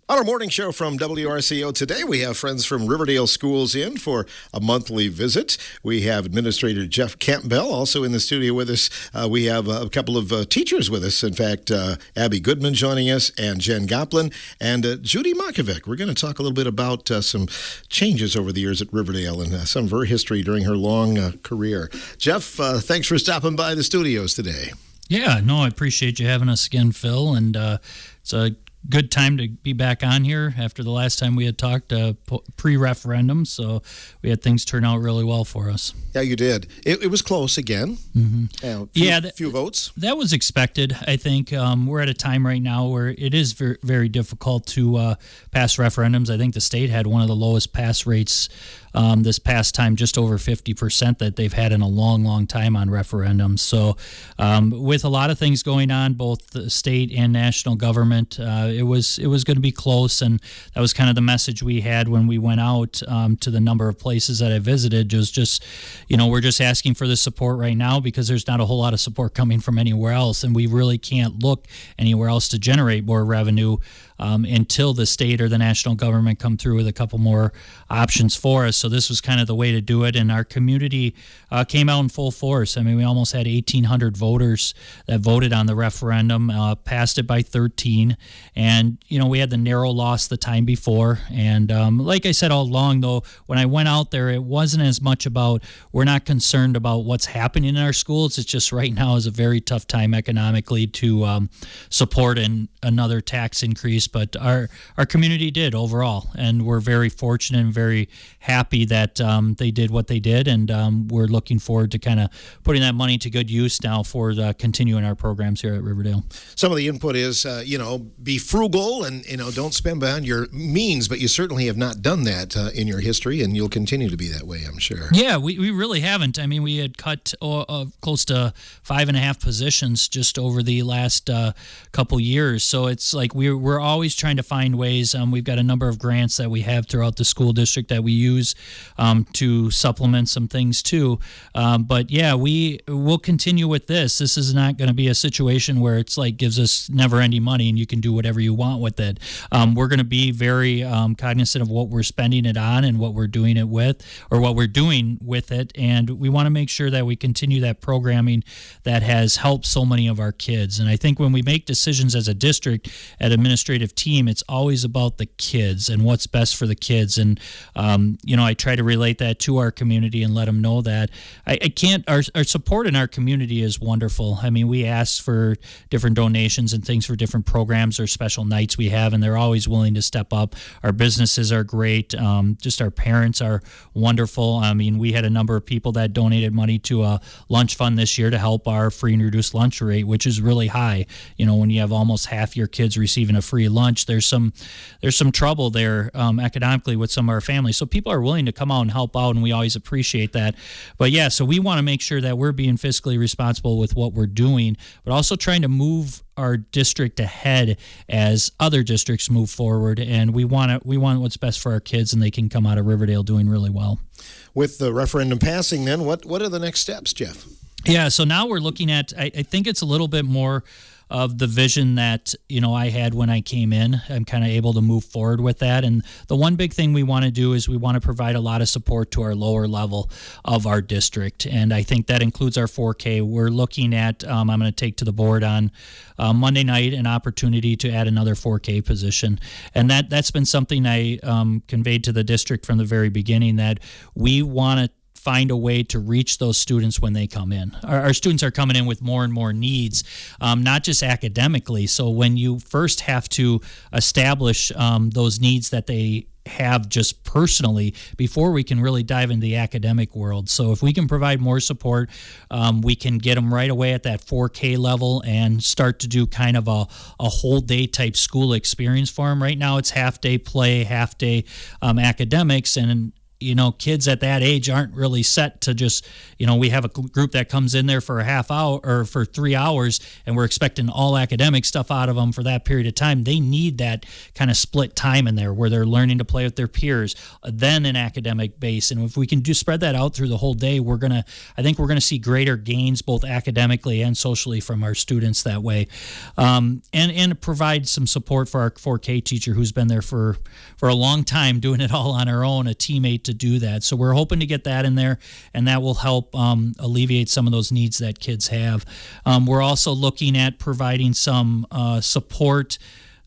On our morning show from WRCO today, we have friends from Riverdale Schools in for a monthly visit. We have Administrator Jeff Campbell also in the studio with us. We have a couple of teachers with us. In fact, Abby Goodman joining us and Jen Goplin and Judy Makovic. We're going to talk a little bit about some changes over the years at Riverdale and some of her history during her long career. Jeff, thanks for stopping by the studios today. Yeah, no, I appreciate you having us again, Phil, and it's a good time to be back on here after the last time we had talked pre-referendum, so we had things turn out really well for us. Yeah, you did. It was close again. Mm-hmm. Few votes. That was expected, I think. We're at a time right now where it is very, very difficult to pass referendums. I think the state had one of the lowest pass rates this past time, just over 50% that they've had in a long, long time on referendums. So with a lot of things going on, both the state and national government, it was going to be close, and that was kind of the message we had when we went out to the number of places that I visited. It was just, we're just asking for the support right now because there's not a whole lot of support coming from anywhere else, and we really can't look anywhere else to generate more revenue until the state or the national government come through with a couple more options for us. So this was kind of the way to do it, and our community came out in full force. I mean, we almost had 1,800 voters that voted on the referendum, passed it by 13, and, we had the narrow loss the time before. And like I said all along, though, when I went out there, it wasn't as much about, we're not concerned about what's happening in our schools. It's just right now is a very tough time economically to support another tax increase. But our community did overall, and we're very fortunate and very happy that they did what they did, and we're looking forward to kind of putting that money to good use now for continuing our programs here at Riverdale. Some of the input is, be frugal and, don't spend beyond your means, but you certainly have not done that in your history, and you'll continue to be that way, I'm sure. Yeah, we really haven't. I mean, we had cut close to 5.5 positions just over the last couple years, so it's like we're always trying to find ways. We've got a number of grants that we have throughout the school district that we use to supplement some things too. But yeah, we will continue with this. This is not going to be a situation where it's like gives us never-ending money and you can do whatever you want with it. We're going to be very cognizant of what we're spending it on and what we're doing it with, or what we're doing with it, and we want to make sure that we continue that programming that has helped so many of our kids. And I think when we make decisions as a district, at administrative team, it's always about the kids and what's best for the kids. And I try to relate that to our community and let them know that our support in our community is wonderful. I mean, we ask for different donations and things for different programs or special nights we have, and they're always willing to step up. Our businesses are great. Just our parents are wonderful. I mean, we had a number of people that donated money to a lunch fund this year to help our free and reduced lunch rate, which is really high. When you have almost half your kids receiving a free lunch, there's some trouble there economically with some of our families. So people are willing to come out and help out, and we always appreciate that. But yeah, so we want to make sure that we're being fiscally responsible with what we're doing, but also trying to move our district ahead as other districts move forward. And we want what's best for our kids, and they can come out of Riverdale doing really well. With the referendum passing, then what are the next steps, Jeff? Yeah, so now we're looking at, I think it's a little bit more of the vision that, I had when I came in. I'm kind of able to move forward with that. And the one big thing we want to do is we want to provide a lot of support to our lower level of our district. And I think that includes our 4K. We're looking at, I'm going to take to the board on Monday night an opportunity to add another 4K position. And that's been something I conveyed to the district from the very beginning, that we want to find a way to reach those students when they come in. Our students are coming in with more and more needs, not just academically. So when you first have to establish those needs that they have just personally before we can really dive into the academic world. So if we can provide more support, we can get them right away at that 4K level and start to do kind of a whole day type school experience for them. Right now it's half day play, half day academics, and kids at that age aren't really set to just, we have a group that comes in there for a half hour or for 3 hours, and we're expecting all academic stuff out of them for that period of time. They need that kind of split time in there where they're learning to play with their peers, then an academic base. And if we can spread that out through the whole day, I think we're going to see greater gains both academically and socially from our students that way. And provide some support for our 4K teacher who's been there for a long time doing it all on her own, a teammate to do that. So we're hoping to get that in there, and that will help alleviate some of those needs that kids have. We're also looking at providing some support.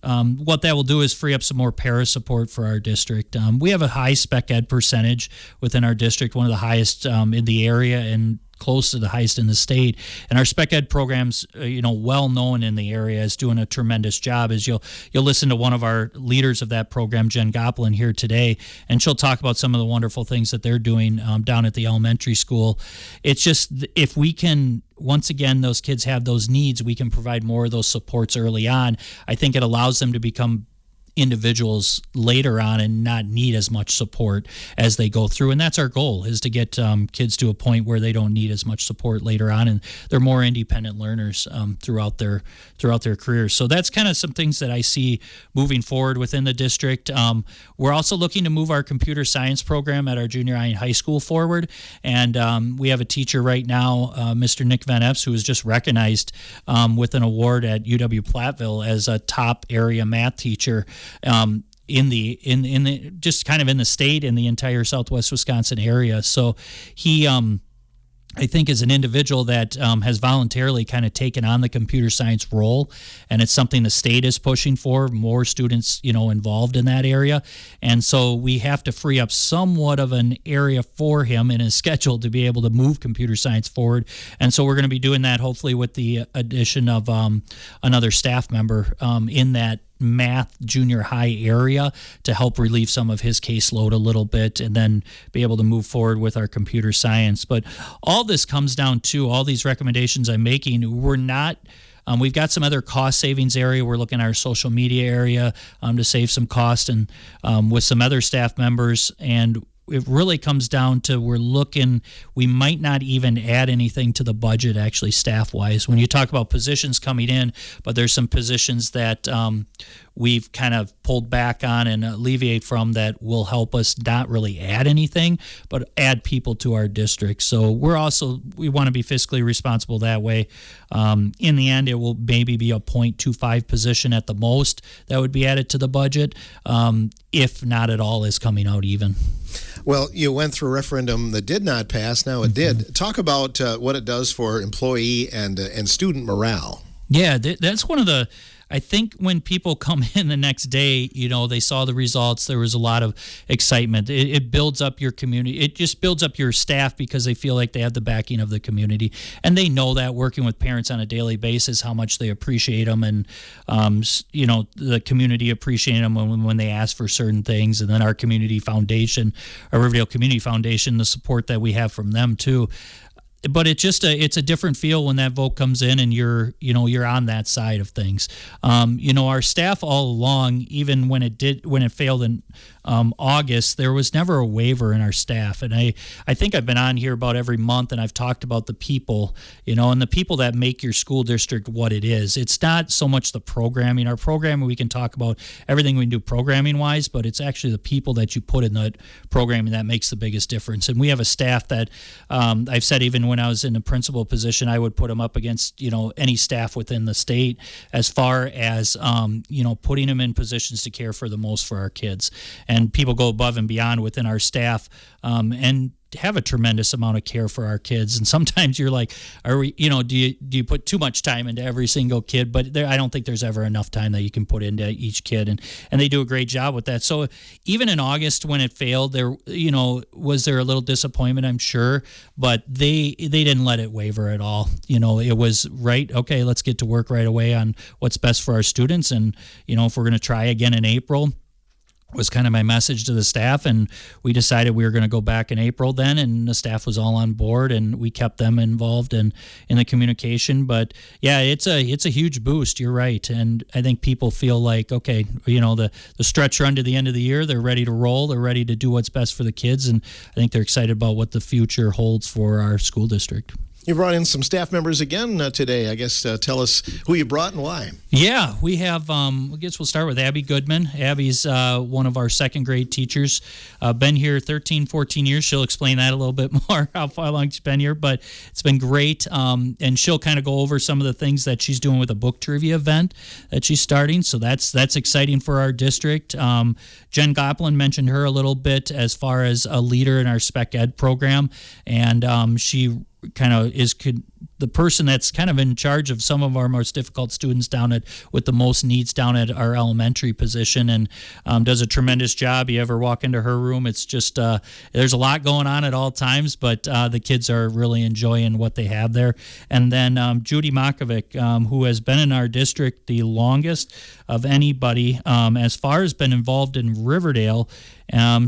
What that will do is free up some more para support for our district. We have a high spec ed percentage within our district, one of the highest in the area and close to the highest in the state. And our spec ed programs, well known in the area, is doing a tremendous job. As you'll listen to one of our leaders of that program, Jen Goplin, here today, and she'll talk about some of the wonderful things that they're doing down at the elementary school. It's just, if we can, once again, those kids have those needs, we can provide more of those supports early on. I think it allows them to become individuals later on and not need as much support as they go through. And that's our goal, is to get kids to a point where they don't need as much support later on, and they're more independent learners throughout their careers. So that's kind of some things that I see moving forward within the district. We're also looking to move our computer science program at our junior high and high school forward. And we have a teacher right now, Mr. Nick Van Epps, who was just recognized with an award at UW-Platteville as a top area math teacher in the just kind of in the state, in the entire Southwest Wisconsin area. So he I think is an individual that has voluntarily kind of taken on the computer science role, and it's something the state is pushing for, more students, involved in that area. And so we have to free up somewhat of an area for him in his schedule to be able to move computer science forward. And so we're going to be doing that hopefully with the addition of another staff member in that math junior high area to help relieve some of his caseload a little bit, and then be able to move forward with our computer science. But all this comes down to all these recommendations I'm making. We've got some other cost savings area. We're looking at our social media area to save some cost, and with some other staff members. And it really comes down to we might not even add anything to the budget, actually, staff-wise. When you talk about positions coming in, but there's some positions that we've kind of pulled back on and alleviate from that will help us not really add anything, but add people to our district. So we want to be fiscally responsible that way. In the end, it will maybe be a 0.25 position at the most that would be added to the budget, if not at all is coming out even. Well, you went through a referendum that did not pass. Now it did. Talk about what it does for employee and student morale. Yeah, that's one of the... I think when people come in the next day, they saw the results, there was a lot of excitement. It builds up your community. It just builds up your staff because they feel like they have the backing of the community. And they know that, working with parents on a daily basis, how much they appreciate them, and, the community appreciating them when they ask for certain things. And then our community foundation, our Riverdale Community Foundation, the support that we have from them too. But it's a different feel when that vote comes in and you're on that side of things. Our staff all along, even when it failed in August, there was never a waiver in our staff. And I think I've been on here about every month, and I've talked about the people, and the people that make your school district what it is. It's not so much the programming. Our programming, we can talk about everything we can do programming wise, but it's actually the people that you put in that programming that makes the biggest difference. And we have a staff that I've said, even when I was in a principal position, I would put them up against, any staff within the state as far as, putting them in positions to care for the most for our kids. And people go above and beyond within our staff, and have a tremendous amount of care for our kids. And sometimes you're like, do you put too much time into every single kid? But I don't think there's ever enough time that you can put into each kid. And they do a great job with that. So even in August when it failed, was there a little disappointment? I'm sure, but they didn't let it waver at all. It was right. Okay, let's get to work right away on what's best for our students. And, if we're going to try again in April, was kind of my message to the staff, and we decided we were going to go back in April then, and the staff was all on board, and we kept them involved in the communication. But yeah, it's a huge boost. You're right, and I think people feel like, okay, the stretch run to the end of the year, they're ready to roll, they're ready to do what's best for the kids, and I think they're excited about what the future holds for our school district. You brought in some staff members again today. I guess tell us who you brought and why. Yeah, we have, I guess we'll start with Abby Goodman. Abby's one of our second grade teachers. Been here 13, 14 years. She'll explain that a little bit more, how long she's been here, but it's been great. And she'll kind of go over some of the things that she's doing with a book trivia event that she's starting. So that's exciting for our district. Jen Goplin mentioned her a little bit as far as a leader in our spec ed program. And she kind of is the person that's kind of in charge of some of our most difficult students with the most needs down at our elementary position, and does a tremendous job. You ever walk into her room, it's just there's a lot going on at all times, but the kids are really enjoying what they have there. And then Judy Makovic, who has been in our district the longest of anybody, as far as been involved in Riverdale.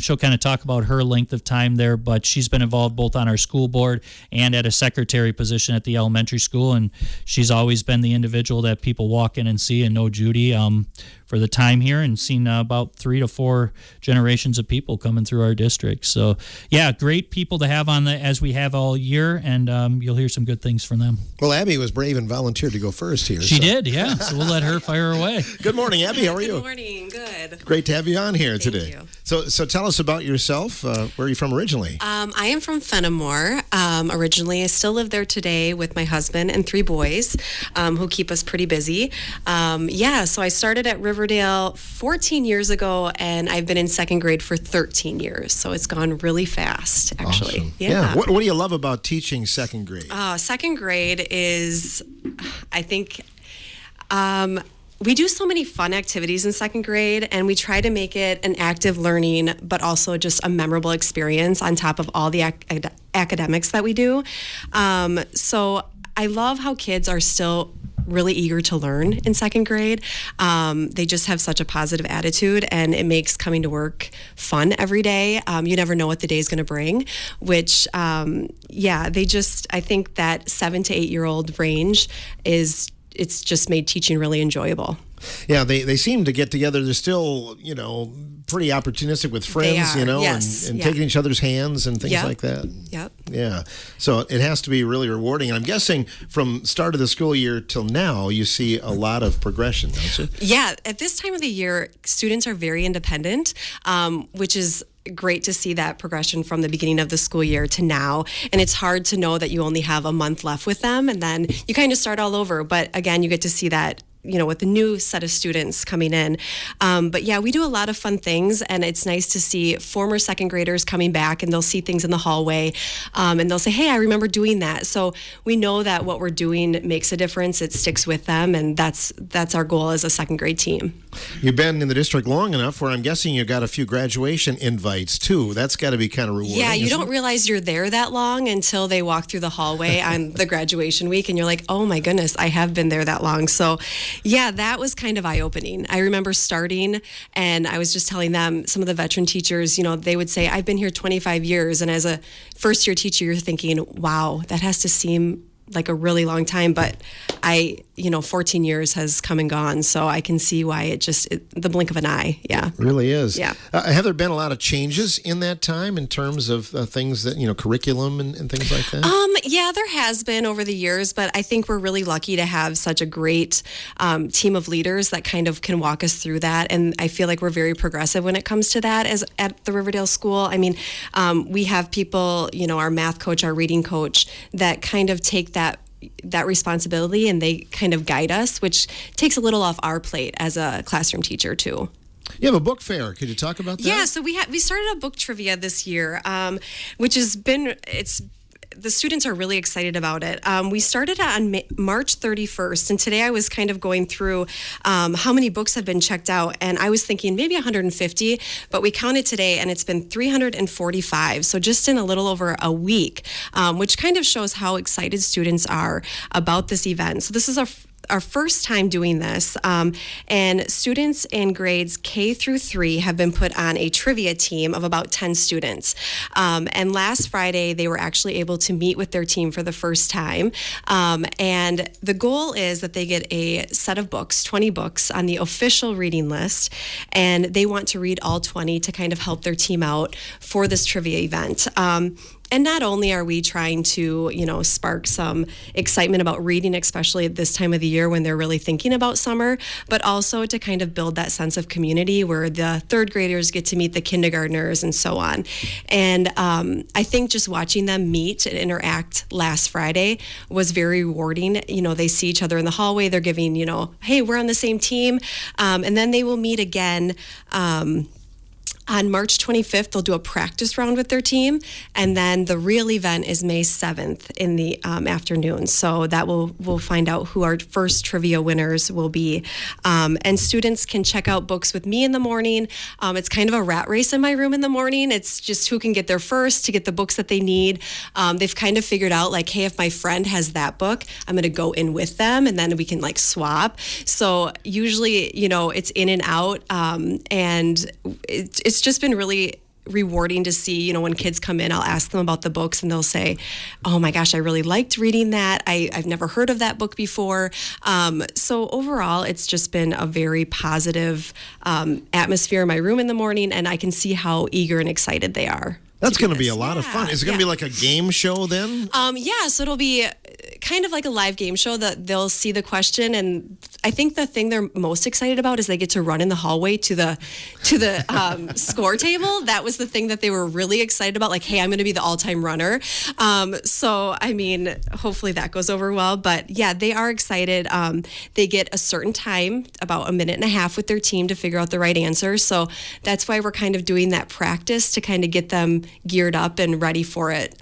She'll kind of talk about her length of time there, but she's been involved both on our school board and at a secretary position at the elementary school, and she's always been the individual that people walk in and see and know Judy for the time here, and seen about 3 to 4 generations of people coming through our district. So yeah, great people to have on as we have all year, and you'll hear some good things from them. Well, Abby was brave and volunteered to go first here. She did, yeah. So we'll let her fire away. Good morning, Abby. How are you? Good morning. Good. Great to have you on here today. Thank you. So tell us about yourself. Where are you from originally? I am from Fenimore. Originally, I still live there today with my husband and 3 boys, who keep us pretty busy. So I started at Riverdale 14 years ago, and I've been in second grade for 13 years. So it's gone really fast, actually. Awesome. Yeah. What do you love about teaching second grade? Second grade is, I think, we do so many fun activities in second grade, and we try to make it an active learning, but also just a memorable experience on top of all the academics that we do. So I love how kids are still really eager to learn in second grade. They just have such a positive attitude, and it makes coming to work fun every day. You never know what the day is going to bring, which, I think that 7 to 8 year old range it's just made teaching really enjoyable. Yeah, they seem to get together. They're still, pretty opportunistic with friends, Yes. and taking each other's hands and things like that. Yep. Yeah. So it has to be really rewarding. And I'm guessing from start of the school year till now, you see a lot of progression, don't you? Yeah. At this time of the year, students are very independent, which is great to see that progression from the beginning of the school year to now. And it's hard to know that you only have a month left with them, and then you kind of start all over. But again, you get to see that with the new set of students coming in. But yeah, we do a lot of fun things, and it's nice to see former second graders coming back, and they'll see things in the hallway, and they'll say, hey, I remember doing that. So we know that what we're doing makes a difference. It sticks with them, and that's our goal as a second grade team. You've been in the district long enough where I'm guessing you got a few graduation invites too. That's got to be kind of rewarding. Yeah, you don't realize you're there that long until they walk through the hallway on the graduation week, and you're like, oh my goodness, I have been there that long. So yeah, that was kind of eye-opening. I remember starting, and I was just telling them, some of the veteran teachers, they would say, I've been here 25 years. And as a first-year teacher, you're thinking, wow, that has to seem like a really long time. But 14 years has come and gone, so I can see why the blink of an eye. Yeah. It really is. Yeah. Have there been a lot of changes in that time in terms of things that, curriculum and things like that? Yeah, there has been over the years, but I think we're really lucky to have such a great team of leaders that kind of can walk us through that. And I feel like we're very progressive when it comes to that at the Riverdale School. I mean, we have people, our math coach, our reading coach, that kind of take that responsibility, and they kind of guide us, which takes a little off our plate as a classroom teacher too. You have a book fair. Could you talk about that? Yeah, so we started a book trivia this year, which has been the students are really excited about it. We started on March 31st, and today I was kind of going through how many books have been checked out, and I was thinking maybe 150, but we counted today, and it's been 345, so just in a little over a week, which kind of shows how excited students are about this event. So this is our first time doing this, and students in grades K through 3 have been put on a trivia team of about 10 students. And last Friday, they were actually able to meet with their team for the first time. And the goal is that they get a set of books, 20 books on the official reading list, and they want to read all 20 to kind of help their team out for this trivia event. And not only are we trying to, spark some excitement about reading, especially at this time of the year when they're really thinking about summer, but also to kind of build that sense of community where the third graders get to meet the kindergartners and so on. And I think just watching them meet and interact last Friday was very rewarding. They see each other in the hallway. They're giving, hey, we're on the same team. And then they will meet again. On March 25th, they'll do a practice round with their team, and then the real event is May 7th in the afternoon. So that we'll find out who our first trivia winners will be. And students can check out books with me in the morning. It's kind of a rat race in my room in the morning. It's just who can get there first to get the books that they need. They've kind of figured out, like, hey, if my friend has that book, I'm going to go in with them, and then we can, swap. So usually, it's in and out, and it's just been really rewarding to see, when kids come in, I'll ask them about the books and they'll say, oh my gosh, I really liked reading that. I've never heard of that book before. So overall, it's just been a very positive atmosphere in my room in the morning, and I can see how eager and excited they are. That's going to be a lot of fun. Is it going to be like a game show then? So it'll be kind of like a live game show that they'll see the question, and I think the thing they're most excited about is they get to run in the hallway to the score table. That was the thing that they were really excited about. Like, hey, I'm going to be the all-time runner. So I mean, hopefully that goes over well. But yeah, they are excited. They get a certain time, about a minute and a half, with their team to figure out the right answer. So that's why we're kind of doing that practice to kind of get them geared up and ready for it.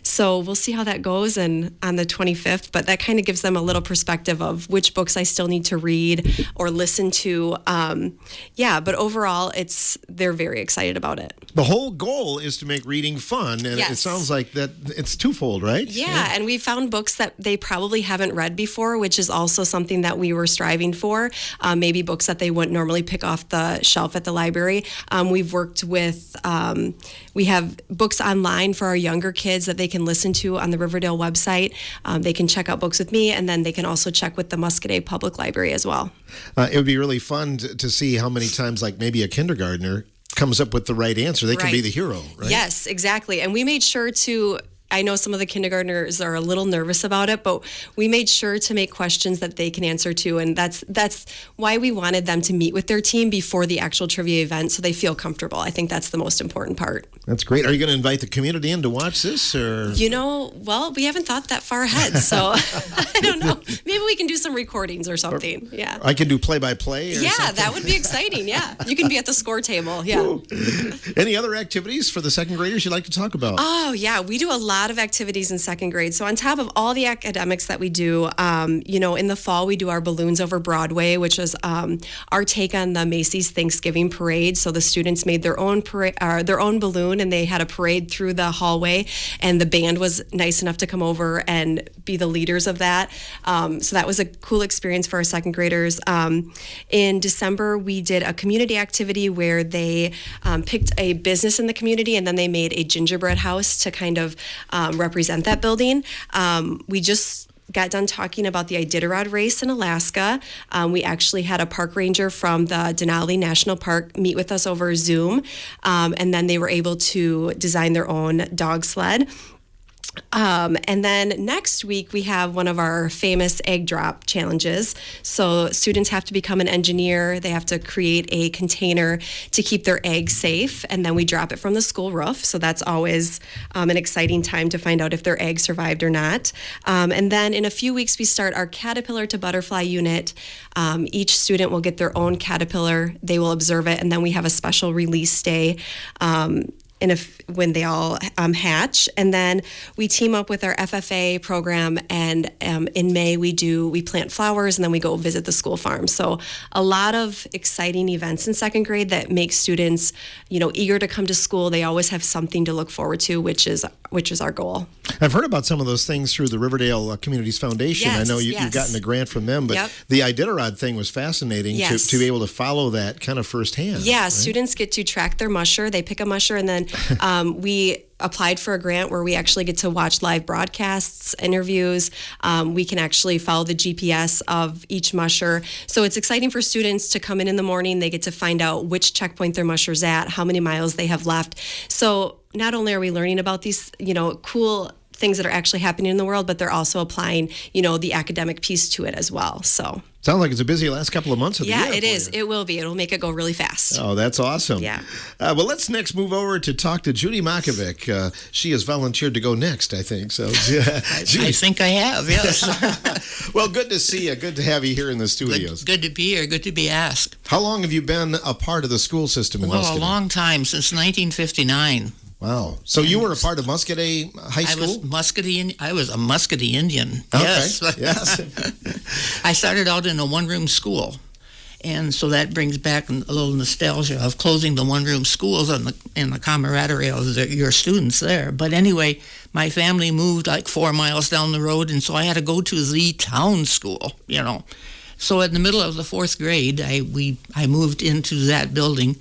So we'll see how that goes and on the 25th, but that kind of gives them a little perspective of which books I still need to read or listen to. But overall, they're very excited about it. The whole goal is to make reading fun, and Yes. it sounds like that it's twofold, right? Yeah, and we found books that they probably haven't read before, which is also something that we were striving for. Maybe books that they wouldn't normally pick off the shelf at the library. We've worked with, we have books online for our younger kids that they can listen to on the Riverdale website. They can check out books with me, and then they can also check with the Muscadet Public Library as well. It would be really fun to see how many times, like maybe a kindergartner comes up with the right answer. They can be Right. the hero, right? Yes, exactly. And we made sure to, I know some of the kindergartners are a little nervous about it, but we made sure to make questions that they can answer to. And that's why we wanted them to meet with their team before the actual trivia event so they feel comfortable. I think that's the most important part. That's great. Are you going to invite the community in to watch this? Or Well, we haven't thought that far ahead, so I don't know. Maybe we can do some recordings or something. Yeah. I can do play-by-play or Yeah, something? that would be exciting. Yeah. You can be at the score table. Yeah. Any other activities for the second graders you'd like to talk about? Oh, yeah. We do a lot of activities in second grade. So on top of all the academics that we do, in the fall, we do our Balloons Over Broadway, which is our take on the Macy's Thanksgiving Parade. So the students made their own balloon, and they had a parade through the hallway, and the band was nice enough to come over and be the leaders of that. So that was a cool experience for our second graders. In December, we did a community activity where they picked a business in the community, and then they made a gingerbread house to kind of represent that building. We just got done talking about the Iditarod race in Alaska. We actually had a park ranger from the Denali National Park meet with us over Zoom, and then they were able to design their own dog sled. And then next week, we have one of our famous egg drop challenges. So students have to become an engineer. They have to create a container to keep their eggs safe, and then we drop it from the school roof. So that's always an exciting time to find out if their egg survived or not. And then in a few weeks, we start our caterpillar to butterfly unit. Each student will get their own caterpillar. They will observe it, and then we have a special release day when they all hatch. And then we team up with our FFA program, and in May we plant flowers, and then we go visit the school farm. So a lot of exciting events in second grade that make students eager to come to school. They always have something to look forward to, which is our goal. I've heard about some of those things through the Riverdale Communities Foundation. I Yes, know you've yes. gotten a grant from them, but Yep. the Iditarod thing was fascinating Yes. to be able to follow that kind of firsthand. Yeah, right? students get to track their musher. They pick a musher, and then we applied for a grant where we actually get to watch live broadcasts, interviews. We can actually follow the GPS of each musher. So it's exciting for students to come in the morning. They get to find out which checkpoint their musher's at, how many miles they have left. So not only are we learning about these, cool things that are actually happening in the world, but they're also applying, the academic piece to it as well. So Sounds like it's a busy last couple of months of the year. yeah, it for is. you. It will be. It'll make it go really fast. Oh, that's awesome. Yeah. Well, let's next move over to talk to Judy Makovic. She has volunteered to go next, I think. So, Judy. I think I have, yes. Well, good to see you. Good to have you here in the studios. Good to be here. Good to be asked. How long have you been a part of the school system in Well, Muscatine? a long time, since 1959. Wow. So you were a part of Muscadet High School? I was a Muscatine Indian. Okay. Yes. Yes. I started out in a one-room school. And so that brings back a little nostalgia of closing the one-room schools and the camaraderie of your students there. But anyway, my family moved like 4 miles down the road, and so I had to go to the town school, So in the middle of the 4th grade, I moved into that building,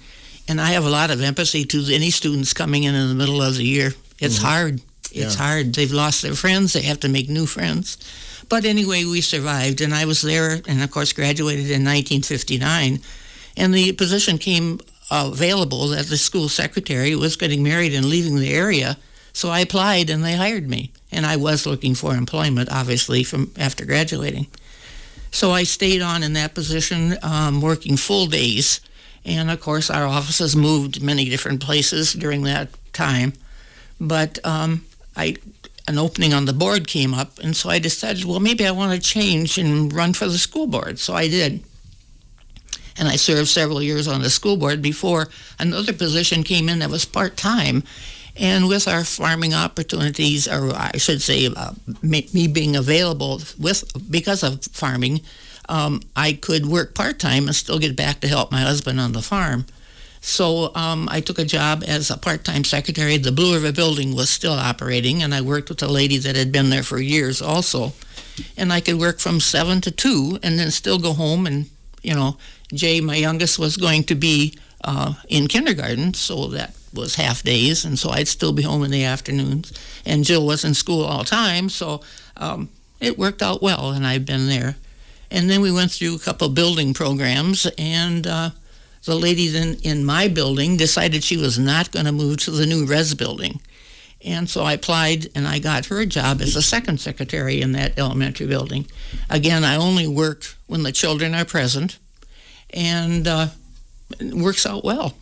and I have a lot of empathy to any students coming in the middle of the year. It's hard. It's hard. They've lost their friends. They have to make new friends. But anyway, we survived, and I was there, and of course graduated in 1959. And the position came available that the school secretary was getting married and leaving the area. So I applied, and they hired me. And I was looking for employment, obviously, from after graduating. So I stayed on in that position, working full days. And of course, our offices moved many different places during that time. But an opening on the board came up, and so I decided, well, maybe I want to change and run for the school board. So I did. And I served several years on the school board before another position came in that was part-time. And with our farming opportunities, or I should say me being available because of farming, I could work part-time and still get back to help my husband on the farm. So I took a job as a part-time secretary. The Blue River building was still operating, and I worked with a lady that had been there for years also. And I could work from 7 to 2 and then still go home. And, Jay, my youngest, was going to be in kindergarten, so that was half days, and so I'd still be home in the afternoons. And Jill was in school all the time, so it worked out well, and I've been there. And then we went through a couple building programs, and the lady then in my building decided she was not going to move to the new res building. And so I applied, and I got her a job as a second secretary in that elementary building. Again, I only work when the children are present, and it works out well.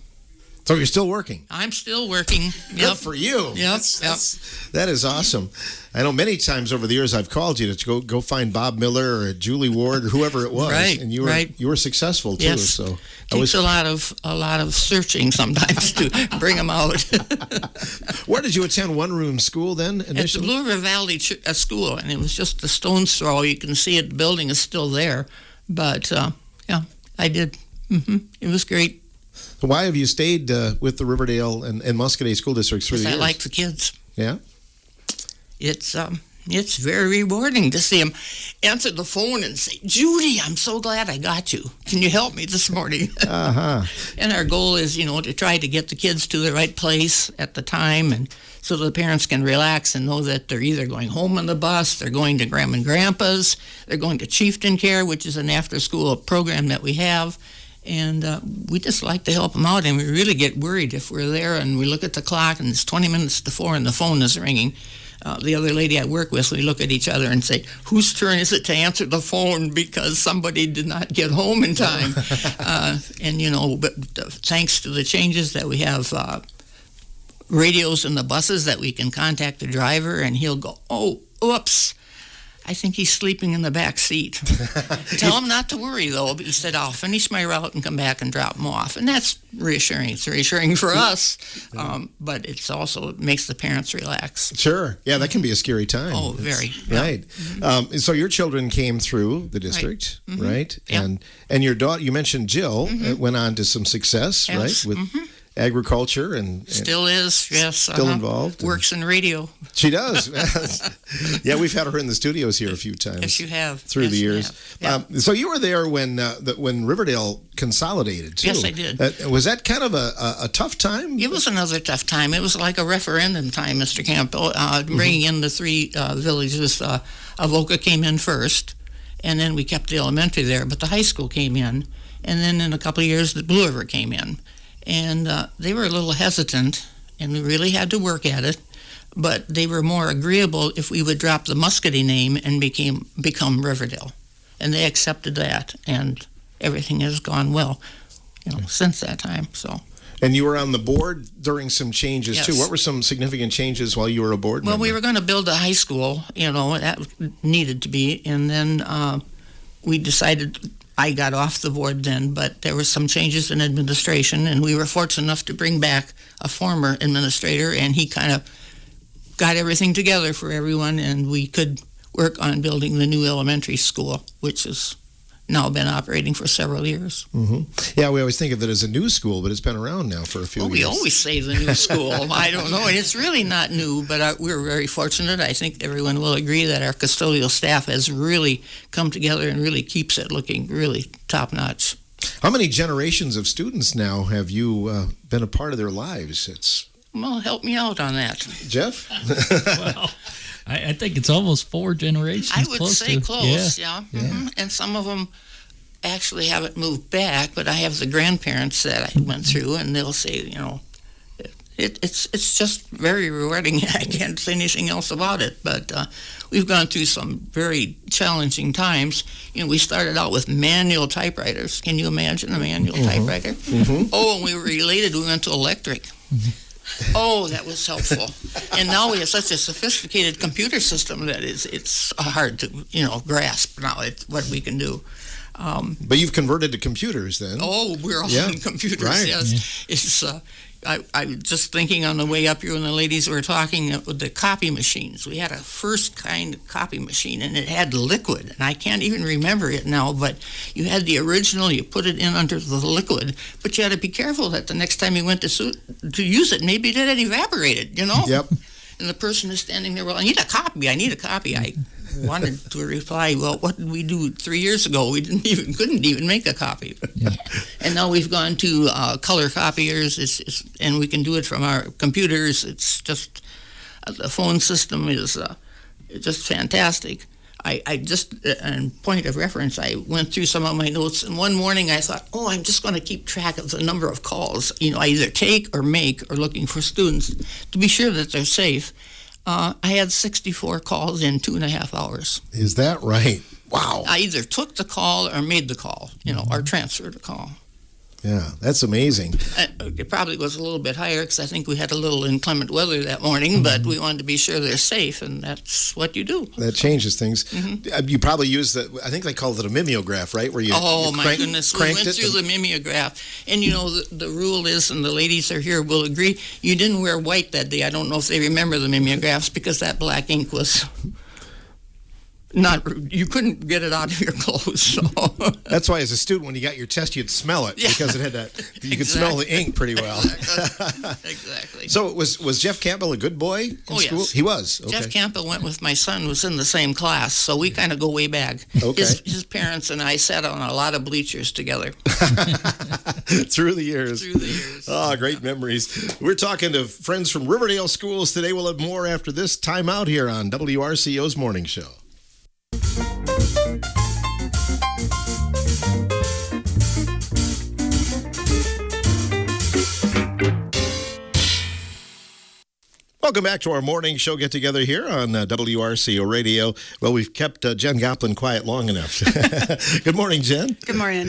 So you're still working? I'm still working. Good for you. Yep. That is awesome. I know many times over the years I've called you to go find Bob Miller or Julie Ward or whoever it was, Right, and you right. were successful too. Yes. So Takes a lot of searching sometimes to bring them out. Where did you attend one-room school then At the initially? Blue River Valley School, and it was just a stone's throw. You can see it. The building is still there, but I did. It was great. Why have you stayed with the Riverdale and Muscadet school districts through the Because I years? like the kids. Yeah. It's very rewarding to see them answer the phone and say, "Judy, I'm so glad I got you. Can you help me this morning?" And our goal is, to try to get the kids to the right place at the time, and so the parents can relax and know that they're either going home on the bus, they're going to Grandma and Grandpa's, they're going to Chieftain Care, which is an after-school program that we have. And we just like to help them out, and we really get worried if we're there and we look at the clock and it's 20 minutes to 4 and the phone is ringing. The other lady I work with, we look at each other and say, whose turn is it to answer the phone because somebody did not get home in time? But thanks to the changes that we have radios in the buses that we can contact the driver, and he'll go, "Oh, oops, I think he's sleeping in the back seat." Tell him not to worry, though. He said, "I'll finish my route and come back and drop him off." And that's reassuring. It's reassuring for us, but it also makes the parents relax. Sure. Yeah, that can be a scary time. Oh, very. Right. So your children came through the district, right? Yeah. And your daughter, you mentioned Jill, went on to some success, Yes. right? With agriculture and Still is, yes. Still involved. Works in radio. She does. Yeah, we've had her in the studios here a few times. Yes, you have. Through Yes, the you years. have. Yeah. So you were there when Riverdale consolidated, too. Yes, I did. Was that kind of a tough time? It was another tough time. It was like a referendum time, Mr. Campbell. Bringing in the three villages. Avoca came in first, and then we kept the elementary there, but the high school came in, and then in a couple of years, the Blue River came in. And they were a little hesitant, and we really had to work at it, but they were more agreeable if we would drop the Muscatine name and become Riverdale. And they accepted that, and everything has gone well, since that time, so. And you were on the board during some changes, too. Yes. What were some significant changes while you were a board member? Well, we were going to build a high school, that needed to be, and then we decided, I got off the board then, but there were some changes in administration, and we were fortunate enough to bring back a former administrator, and he kind of got everything together for everyone, and we could work on building the new elementary school, which has now been operating for several years. Mm-hmm. Yeah, we always think of it as a new school, but it's been around now for a few years. We always say the new school. I don't know. It's really not new, but we're very fortunate. I think everyone will agree that our custodial staff has really come together and really keeps it looking really top-notch. How many generations of students now have you been a part of their lives? Well, help me out on that. Jeff? Well, I think it's almost 4 generations. I would say to. close, yeah. Mm-hmm. And some of them actually haven't moved back, but I have the grandparents that I went through, and they'll say, it's just very rewarding. I can't say anything else about it, but we've gone through some very challenging times. We started out with manual typewriters. Can you imagine a manual typewriter? Mm-hmm. Oh, when we were related, we went to electric. Mm-hmm. Oh, that was helpful. And now we have such a sophisticated computer system that it's hard to, grasp now what we can do. But you've converted to computers then. Oh, we're all on computers, right. yes. Yeah. It's, I was just thinking on the way up here when the ladies were talking with the copy machines. We had a first kind of copy machine, and it had liquid, and I can't even remember it now, but you had the original, you put it in under the liquid, but you had to be careful that the next time you went to use it, maybe it had evaporated, Yep. And the person is standing there, well, I need a copy. I wanted to reply, well, what did we do 3 years ago? We couldn't even make a copy. Yeah. And now we've gone to color copiers, and we can do it from our computers. It's just, the phone system is just fantastic. I just, in point of reference, I went through some of my notes, and one morning I thought, I'm just going to keep track of the number of calls, I either take or make or looking for students to be sure that they're safe. I had 64 calls in 2.5 hours. Is that right? Wow. I either took the call or made the call, or transferred the call. Yeah, that's amazing. It probably was a little bit higher because I think we had a little inclement weather that morning, but we wanted to be sure they're safe, and that's what you do. That changes things. Mm-hmm. You probably use I think they called it a mimeograph, right? Where you my goodness, we went through the mimeograph. And the rule is, and the ladies are here will agree, you didn't wear white that day. I don't know if they remember the mimeographs because that black ink was... you couldn't get it out of your clothes. So. That's why, as a student, when you got your test, you'd smell it because it had you could smell the ink pretty well. Exactly. So was Jeff Campbell a good boy in school? Yes. He was. Okay. Jeff Campbell went with my son, who was in the same class, so we kind of go way back. Okay. His parents and I sat on a lot of bleachers together. Through the years. Oh, great memories. We're talking to friends from Riverdale Schools today. We'll have more after this time out here on WRCO's Morning Show. Welcome back to our morning show get-together here on WRCO Radio. Well, we've kept Jen Goplin quiet long enough. Good morning, Jen. Good morning.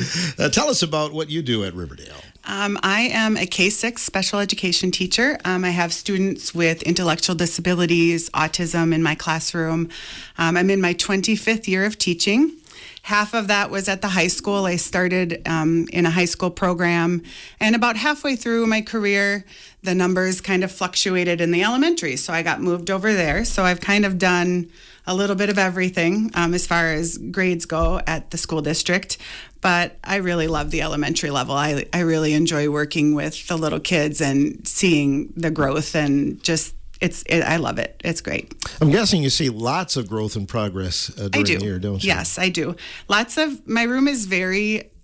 Tell us about what you do at Riverdale. I am a K-6 special education teacher. I have students with intellectual disabilities, autism in my classroom. I'm in my 25th year of teaching. Half of that was at the high school. I started in a high school program, and about halfway through my career, the numbers kind of fluctuated in the elementary, so I got moved over there. So I've kind of done a little bit of everything as far as grades go at the school district, but I really love the elementary level. I really enjoy working with the little kids and seeing the growth, and just I love it. It's great. I'm guessing you see lots of growth and progress during the year, don't you? Yes, I do. My room is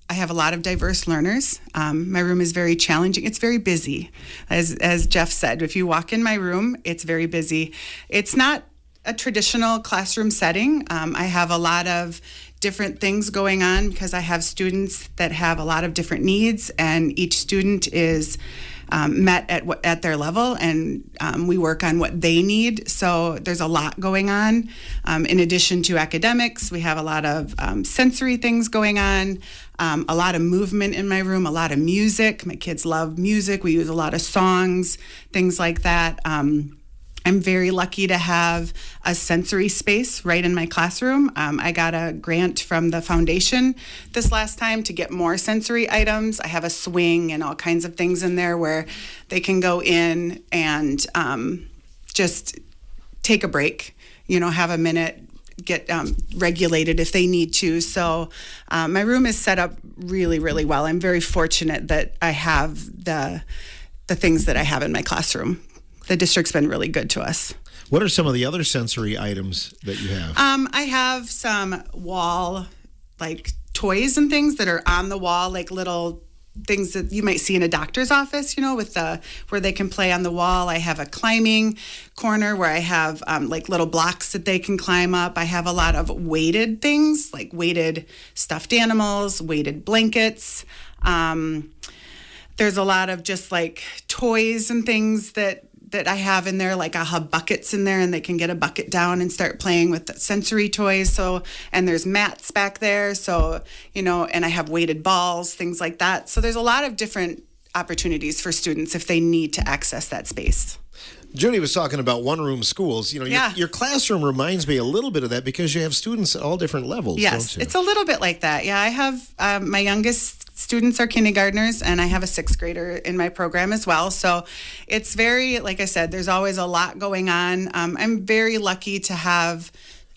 I have a lot of diverse learners. My room is very challenging. It's very busy. As Jeff said, if you walk in my room, it's very busy. It's not a traditional classroom setting. I have a lot of different things going on because I have students that have a lot of different needs, and each student is met at their level, and we work on what they need. So there's a lot going on. In addition to academics, we have a lot of sensory things going on, a lot of movement in my room, a lot of music. My kids love music. We use a lot of songs, things like that. I'm very lucky to have a sensory space right in my classroom. I got a grant from the foundation this last time to get more sensory items. I have a swing and all kinds of things in there where they can go in and just take a break, have a minute, get regulated if they need to. So my room is set up really, really well. I'm very fortunate that I have the things that I have in my classroom. The district's been really good to us. What are some of the other sensory items that you have? I have some wall, toys and things that are on the wall, like little things that you might see in a doctor's office, with where they can play on the wall. I have a climbing corner where I have little blocks that they can climb up. I have a lot of weighted things, like weighted stuffed animals, weighted blankets. There's a lot of just toys and things that I have in there, I have buckets in there, and they can get a bucket down and start playing with the sensory toys. So, and there's mats back there. So, and I have weighted balls, things like that. So there's a lot of different opportunities for students if they need to access that space. Judy was talking about one-room schools. Your classroom reminds me a little bit of that because you have students at all different levels, yes, don't you? It's a little bit like that. Yeah, I have my youngest students are kindergartners, and I have a sixth grader in my program as well. So it's very, like I said, there's always a lot going on. I'm very lucky to have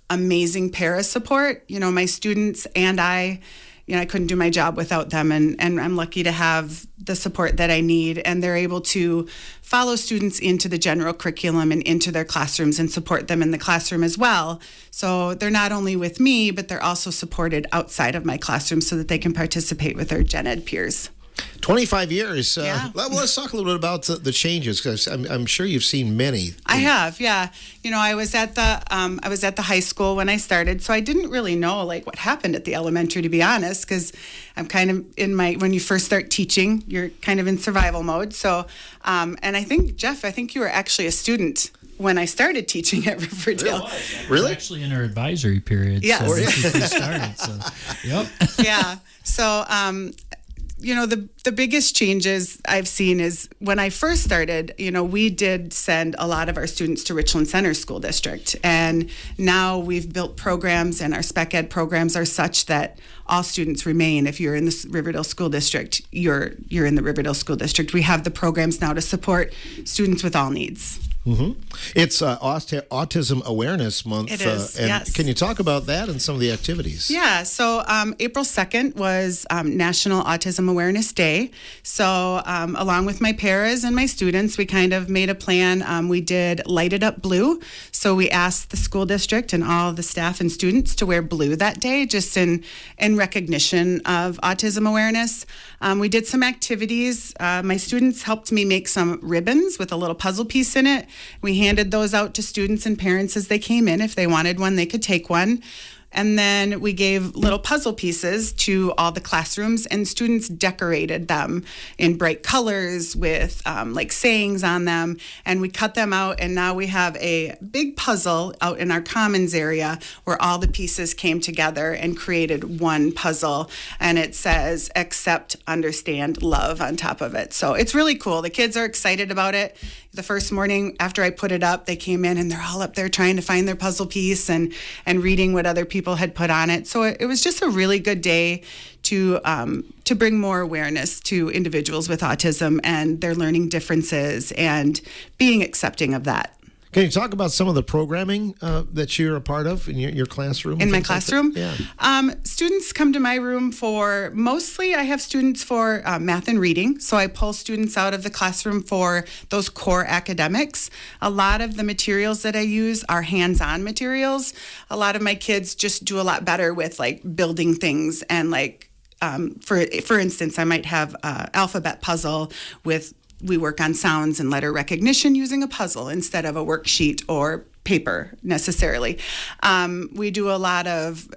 amazing para support. My students and I couldn't do my job without them, and I'm lucky to have the support that I need, and they're able to follow students into the general curriculum and into their classrooms and support them in the classroom as well. So they're not only with me, but they're also supported outside of my classroom so that they can participate with their gen ed peers. 25 years. Yeah. Well, let's talk a little bit about the changes, because I'm sure you've seen many. I have, yeah. I was at the high school when I started, so I didn't really know what happened at the elementary, to be honest, because I'm kind of when you first start teaching, you're kind of in survival mode. So, and I think, Jeff, you were actually a student when I started teaching at Riverdale. Really? Actually in our advisory period. Yes. So this is we started. So, yep. Yeah. So, the biggest changes I've seen is when I first started, we did send a lot of our students to Richland Center School District. And now we've built programs, and our spec ed programs are such that all students remain. If you're in the Riverdale School District, you're in the Riverdale School District. We have the programs now to support students with all needs. Mm-hmm. It's Autism Awareness Month. It is, yes. Can you talk about that and some of the activities? Yeah, so April 2nd was National Autism Awareness Day. So along with my paras and my students, we kind of made a plan. We did Light It Up Blue. So we asked the school district and all the staff and students to wear blue that day, just in recognition of autism awareness. We did some activities. My students helped me make some ribbons with a little puzzle piece in it. We handed those out to students and parents as they came in. If they wanted one, they could take one. And then we gave little puzzle pieces to all the classrooms, and students decorated them in bright colors with sayings on them. And we cut them out, and now we have a big puzzle out in our commons area where all the pieces came together and created one puzzle. And it says, accept, understand, love on top of it. So it's really cool. The kids are excited about it. The first morning after I put it up, they came in and they're all up there trying to find their puzzle piece and reading what other people had put on it. So it was just a really good day to bring more awareness to individuals with autism and their learning differences and being accepting of that. Can you talk about some of the programming that you're a part of in your classroom? In my things like that? classroom? Yeah. Students come to my room for, mostly I have students for math and reading. So I pull students out of the classroom for those core academics. A lot of the materials that I use are hands-on materials. A lot of my kids just do a lot better with like building things and like, for instance, I might have an alphabet puzzle we work on sounds and letter recognition using a puzzle instead of a worksheet or paper necessarily. We do a lot of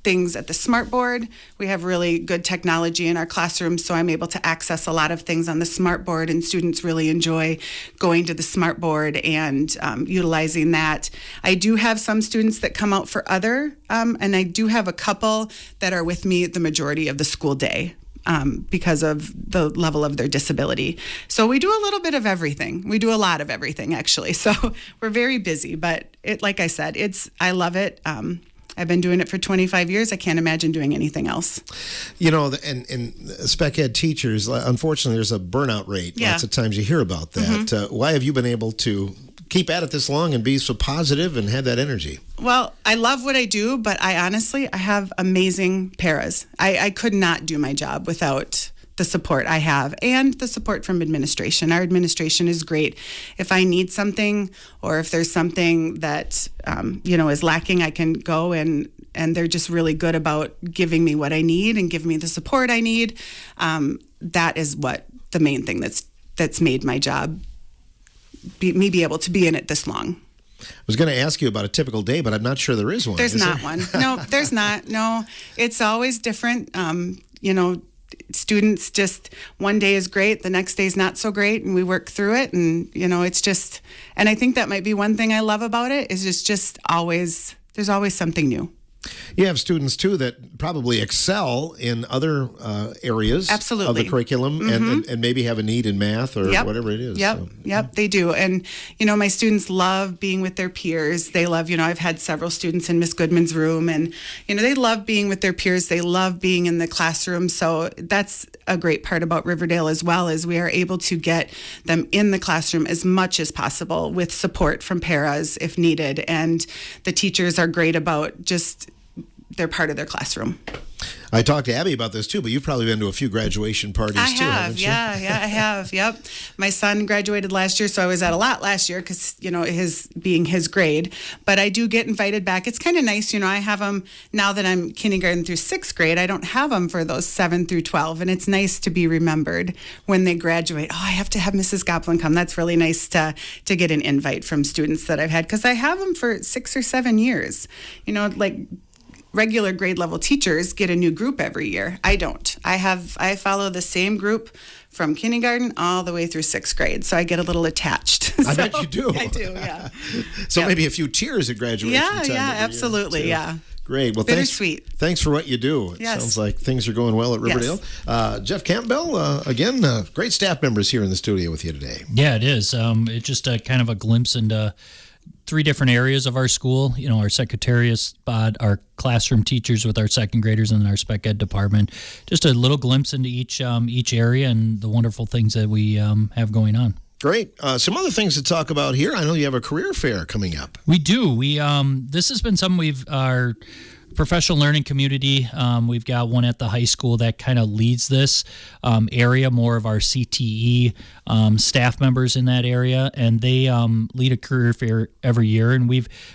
things at the smartboard. We have really good technology in our classrooms, so I'm able to access a lot of things on the smartboard, and students really enjoy going to the smartboard and utilizing that. I do have some students that come out for other, and I do have a couple that are with me the majority of the school day. Because of the level of their disability. So we do a little bit of everything. We do a lot of everything, actually. So we're very busy, but like I said, I love it. I've been doing it for 25 years. I can't imagine doing anything else. You know, and spec ed teachers, unfortunately, there's a burnout rate. Yeah. Lots of times you hear about that. Mm-hmm. Why have you been able to keep at it this long and be so positive and have that energy? Well, I love what I do, but I have amazing paras. I could not do my job without the support I have and the support from administration. Our administration is great. If I need something or if there's something that is lacking, I can go and they're just really good about giving me what I need and giving me the support I need. That is what the main thing that's made my job be able to be in it this long. I was going to ask you about a typical day, but I'm not sure there is one. There's not one. No, there's not. No, it's always different. Students just, one day is great, the next day is not so great, and we work through it. And, it's just, and I think that might be one thing I love about it is it's just always, there's always something new. You have students, too, that probably excel in other areas Absolutely. of the curriculum and maybe have a need in math or whatever it is. Yep, they do. And, my students love being with their peers. They love, I've had several students in Miss Goodman's room, and, they love being with their peers. They love being in the classroom. So that's a great part about Riverdale as well, is we are able to get them in the classroom as much as possible with support from paras if needed. And the teachers are great about just, they're part of their classroom. I talked to Abby about this too, but you've probably been to a few graduation parties too, haven't you? Yeah, I have. Yep. My son graduated last year, so I was at a lot last year because, his grade. But I do get invited back. It's kind of nice, I have them now that I'm kindergarten through 6th grade. I don't have them for those 7 through 12. And it's nice to be remembered when they graduate. Oh, I have to have Mrs. Goplin come. That's really nice to get an invite from students that I've had because I have them for 6 or 7 years. Regular grade level teachers get a new group every year. I don't. I follow the same group from kindergarten all the way through 6th grade. So I get a little attached. I bet you do. I do, yeah. So maybe a few tears at graduation time. Yeah, absolutely, yeah. Great. Well, bittersweet. Thanks for what you do. Yes. Sounds like things are going well at Riverdale. Yes. Jeff Campbell, again, great staff members here in the studio with you today. Yeah, it is. It's just a kind of a glimpse into 3 different areas of our school, our secretariat spot, our classroom teachers with our 2nd graders, and then our spec ed department. Just a little glimpse into each area and the wonderful things that we have going on. Great. Some other things to talk about here. I know you have a career fair coming up. We do. This has been something our professional learning community. We've got one at the high school that kind of leads this area, more of our CTE staff members in that area, and they lead a career fair every year. And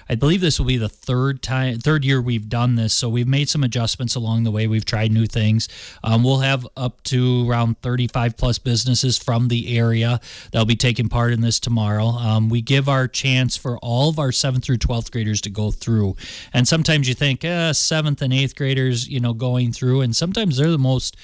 I believe this will be the third year we've done this. So we've made some adjustments along the way. We've tried new things. We'll have up to around 35 plus businesses from the area that'll be taking part in this tomorrow. We give our chance for all of our 7th through 12th graders to go through. And sometimes you think, 7th and 8th graders, going through, and sometimes they're the most,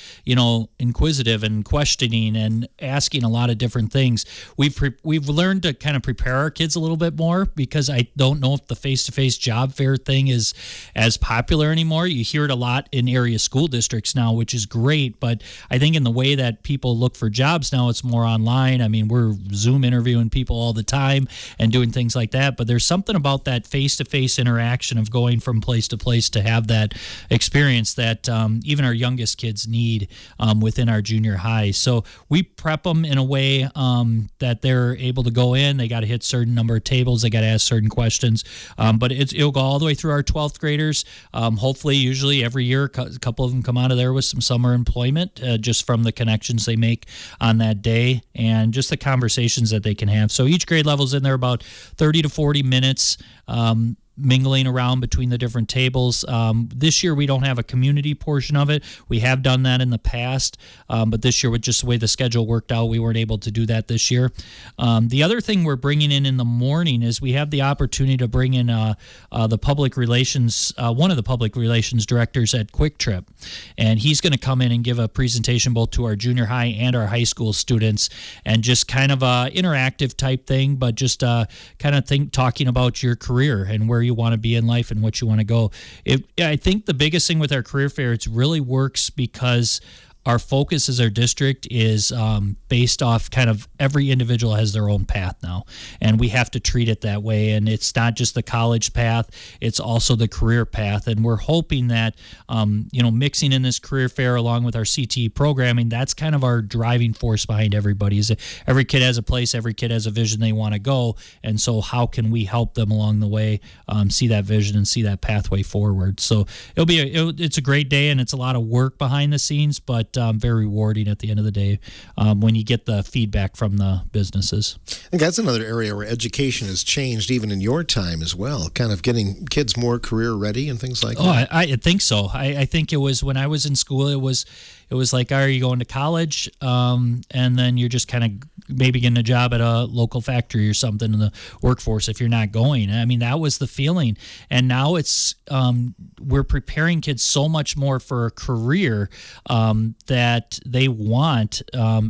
inquisitive and questioning and asking a lot of different things. We've learned to kind of prepare our kids a little bit more because I don't know if the face-to-face job fair thing is as popular anymore. You hear it a lot in area school districts now, which is great, but I think in the way that people look for jobs now, it's more online. I mean, we're Zoom interviewing people all the time and doing things like that, but there's something about that face-to-face interaction of going from place to place to have that experience that even our youngest kids need within our junior high. So we prep them in a way that they're able to go in. They got to hit certain number of tables. They got to ask certain questions. But it'll go all the way through our 12th graders. Hopefully, usually every year, a couple of them come out of there with some summer employment just from the connections they make on that day and just the conversations that they can have. So each grade level's in there about 30 to 40 minutes. Mingling around between the different tables. This year we don't have a community portion of it. We have done that in the past, but this year with just the way the schedule worked out, we weren't able to do that this year. The other thing we're bringing in the morning is we have the opportunity to bring in the public relations, one of the public relations directors at Quick Trip, and he's going to come in and give a presentation both to our junior high and our high school students, and just kind of a interactive type thing, but just kind of talking about your career and where you want to be in life and what you want to go. I think the biggest thing with our career fair, it really works because our focus as our district is based off kind of every individual has their own path now, and we have to treat it that way. And it's not just the college path, it's also the career path. And we're hoping that, mixing in this career fair along with our CTE programming, that's kind of our driving force behind everybody. Is that every kid has a place, every kid has a vision they want to go. And so how can we help them along the way see that vision and see that pathway forward? So it's a great day, and it's a lot of work behind the scenes, but very rewarding at the end of the day when you get the feedback from the businesses. I think that's another area where education has changed even in your time as well, kind of getting kids more career ready and things like that. I think so. I think it was when I was in school, it was like, are you going to college? And then you're just kind of maybe getting a job at a local factory or something in the workforce if you're not going. I mean, that was the feeling. And now it's we're preparing kids so much more for a career that they want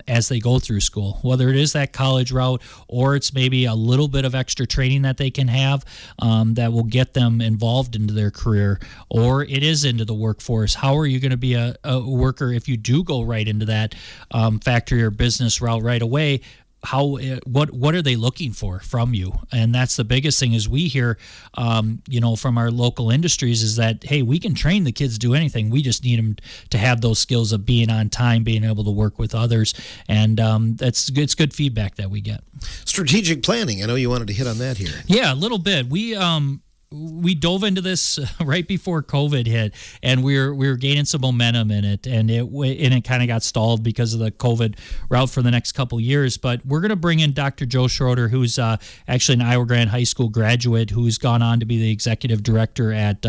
as they go through school, whether it is that college route or it's maybe a little bit of extra training that they can have that will get them involved into their career, or it is into the workforce. How are you going to be a worker if you do go right into that factory or business route right away? What are they looking for from you? And that's the biggest thing is we hear, from our local industries is that, hey, we can train the kids to do anything. We just need them to have those skills of being on time, being able to work with others. And it's good feedback that we get. Strategic planning. I know you wanted to hit on that here. Yeah, a little bit. We dove into this right before COVID hit, and we were gaining some momentum in it, and it kind of got stalled because of the COVID route for the next couple years. But we're going to bring in Dr. Joe Schroeder, who's actually an Iowa Grande High School graduate, who's gone on to be the executive director at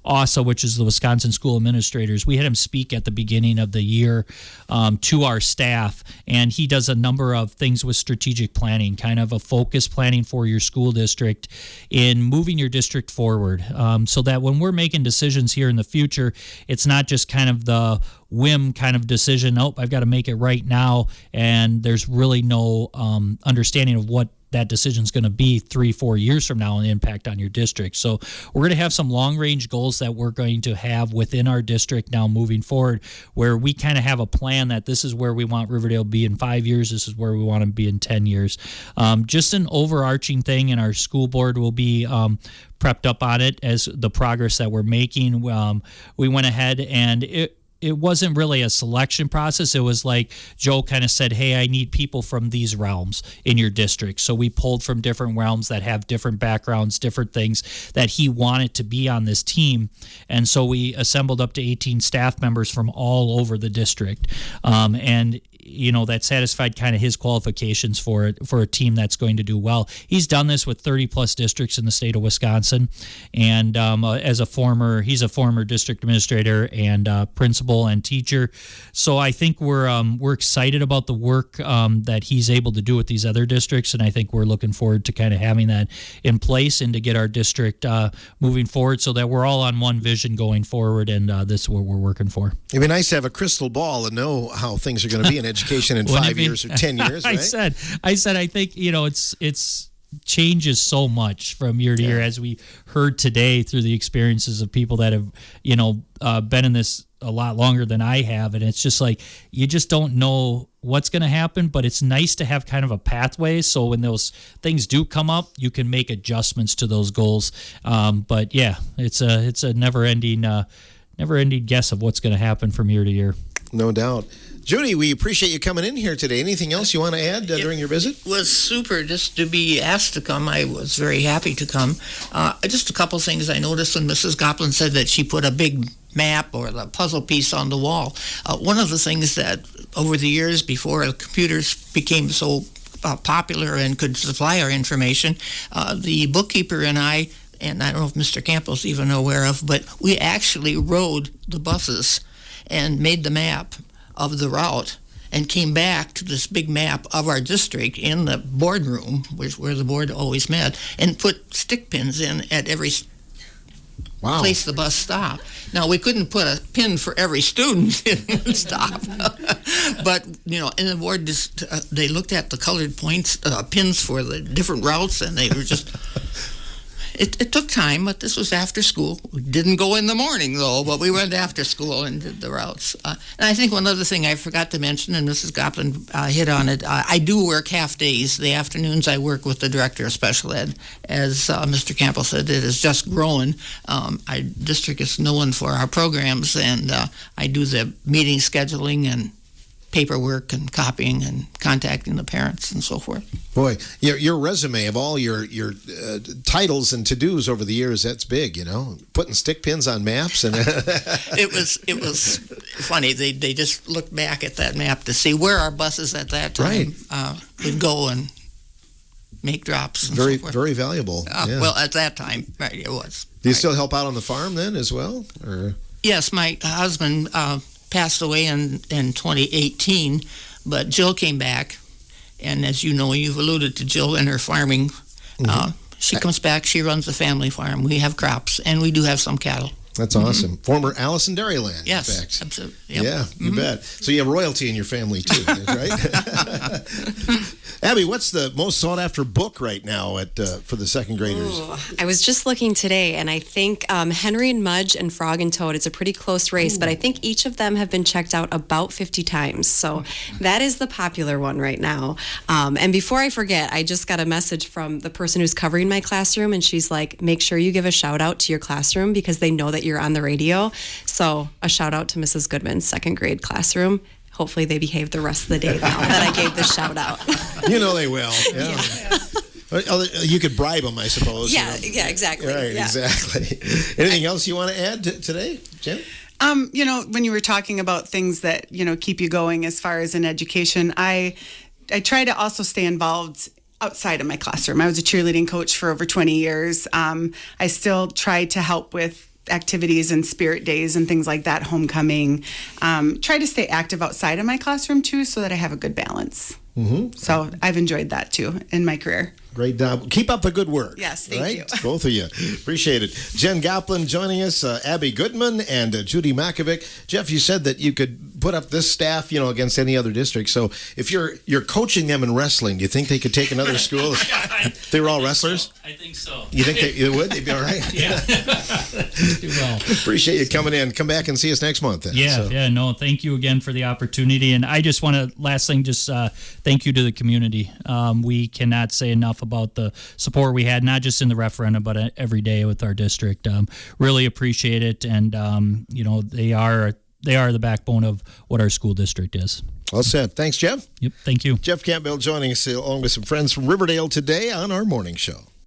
ASA, which is the Wisconsin School Administrators. We had him speak at the beginning of the year to our staff, and he does a number of things with strategic planning, kind of a focus planning for your school district in moving your district forward, so that when we're making decisions here in the future, it's not just kind of the whim kind of decision, I've got to make it right now, and there's really no understanding of what that decision is going to be 3-4 years from now and the impact on your district. So we're going to have some long range goals that we're going to have within our district now moving forward, where we kind of have a plan that this is where we want Riverdale to be in 5 years. This is where we want to be in 10 years. Just an overarching thing, and our school board will be prepped up on it as the progress that we're making. We went ahead and it wasn't really a selection process. It was like Joe kind of said, hey, I need people from these realms in your district. So we pulled from different realms that have different backgrounds, different things that he wanted to be on this team. And so we assembled up to 18 staff members from all over the district. And that satisfied kind of his qualifications for a team that's going to do well. He's done this with 30 plus districts in the state of Wisconsin, and he's a former district administrator and principal and teacher. So I think we're excited about the work that he's able to do with these other districts, and I think we're looking forward to kind of having that in place and to get our district moving forward so that we're all on one vision going forward, and this is what we're working for. It'd be nice to have a crystal ball and know how things are going to be in education in 5 years or 10 years, right? I said, I think, it's changes so much from year to year, as we heard today through the experiences of people that have, been in this a lot longer than I have, and it's just like you just don't know what's going to happen, but it's nice to have kind of a pathway, so when those things do come up, you can make adjustments to those goals. But yeah, it's a never-ending guess of what's going to happen from year to year. No doubt. Judy, we appreciate you coming in here today. Anything else you want to add during your visit? It was super just to be asked to come. I was very happy to come. Just a couple things I noticed when Mrs. Goplin said that she put a big map or the puzzle piece on the wall. One of the things that over the years before computers became so popular and could supply our information, the bookkeeper and I don't know if Mr. Campbell's even aware of, but we actually rode the buses and made the map of the route and came back to this big map of our district in the boardroom, where the board always met, and put stick pins in at every place the bus stopped. Now, we couldn't put a pin for every student in one stop, but, in the board, they looked at the colored pins for the different routes, and they were just... It took time, but this was after school. We didn't go in the morning, though, but we went after school and did the routes. And I think one other thing I forgot to mention, and Mrs. Goplin hit on it, I do work half days. The afternoons I work with the director of special ed. As Mr. Campbell said, it has just grown. Our district is known for our programs, and I do the meeting scheduling and paperwork and copying and contacting the parents and so forth. Boy, your resume of all your titles and to-dos over the years, that's big, putting stick pins on maps. And It was funny. They just looked back at that map to see where our buses at that time would go and make drops. And very, so forth. very valuable. Yeah. Well, at that time, right, it was. Do you still help out on the farm then as well? Or? Yes, my husband passed away in 2018, but Jill came back, and as you know, you've alluded to Jill and her farming. She comes back, she runs the family farm. We have crops, and we do have some cattle. That's awesome. Former Allison Dairyland, yes, in fact. Absolutely. Yep. Yeah, you bet. So you have royalty in your family too, right? Abby, what's the most sought-after book right now for the second graders? Ooh, I was just looking today, and I think Henry and Mudge and Frog and Toad, it's a pretty close race, but I think each of them have been checked out about 50 times. So that is the popular one right now. And before I forget, I just got a message from the person who's covering my classroom, and she's like, make sure you give a shout-out to your classroom because they know that you're on the radio. So a shout-out to Mrs. Goodman's second grade classroom. Hopefully they behave the rest of the day now that I gave the shout-out. You know they will. Yeah. You could bribe them, I suppose. Yeah, exactly. Right, yeah. Exactly. Anything else you want to add today, Jen? When you were talking about things that, keep you going as far as in education, I try to also stay involved outside of my classroom. I was a cheerleading coach for over 20 years. I still try to help with activities and spirit days and things like that, homecoming. Try to stay active outside of my classroom too, so that I have a good balance. So I've enjoyed that too in my career. Great job. Keep up the good work. Yes, thank you. Both of you. Appreciate it. Jen Goplin joining us, Abby Goodman, and Judy Makovic. Jeff, you said that you could put up this staff, against any other district. So if you're coaching them in wrestling, do you think they could take another school? They were all wrestlers? I think so. You think they would? They'd be all right? Yeah. Do well. Appreciate you coming in. Come back and see us next month then. Yeah, no, thank you again for the opportunity. And I just want to, last thing, just thank you to the community. We cannot say enough about the support we had, not just in the referendum, but every day with our district. Really appreciate it. And, they are the backbone of what our school district is. Well said. Thanks, Jeff. Yep, thank you. Jeff Campbell joining us along with some friends from Riverdale today on our morning show.